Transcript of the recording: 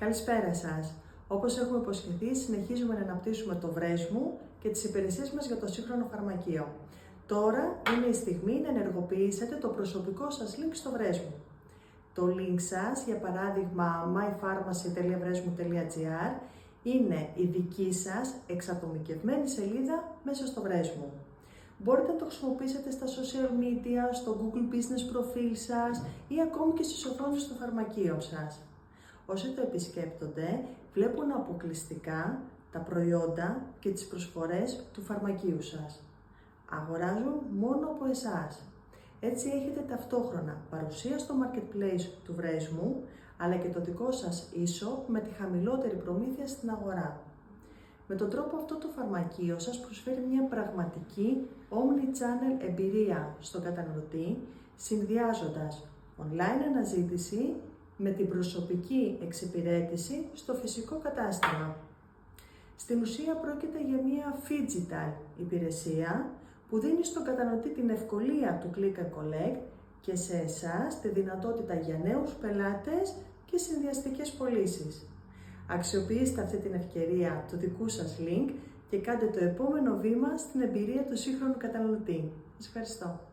Καλησπέρα σας. Όπως έχουμε υποσχεθεί, συνεχίζουμε να αναπτύσσουμε το Βρέσμου και τις υπηρεσίες μας για το σύγχρονο φαρμακείο. Τώρα είναι η στιγμή να ενεργοποιήσετε το προσωπικό σας link στο Βρέσμου. Το link σας, για παράδειγμα mypharmacy.vresmu.gr, είναι η δική σας εξατομικευμένη σελίδα μέσα στο Βρέσμου. Μπορείτε να το χρησιμοποιήσετε στα social media, στο Google Business προφίλ σας ή ακόμη και στις οθόνες στο φαρμακείο σας. Όσοι το επισκέπτονται, βλέπουν αποκλειστικά τα προϊόντα και τις προσφορές του φαρμακείου σας. Αγοράζουν μόνο από εσάς. Έτσι έχετε ταυτόχρονα παρουσία στο marketplace του Βρέσμου, αλλά και το δικό σας e-shop με τη χαμηλότερη προμήθεια στην αγορά. Με τον τρόπο αυτό το φαρμακείο σας προσφέρει μια πραγματική omni-channel εμπειρία στον καταναλωτή, συνδυάζοντας online αναζήτηση με την προσωπική εξυπηρέτηση στο φυσικό κατάστημα. Στην ουσία πρόκειται για μια phygital υπηρεσία που δίνει στον καταναλωτή την ευκολία του click and collect και σε εσάς τη δυνατότητα για νέους πελάτες και συνδυαστικές πωλήσεις. Αξιοποιήστε αυτή την ευκαιρία του δικού σας link και κάντε το επόμενο βήμα στην εμπειρία του σύγχρονου καταναλωτή. Σας ευχαριστώ.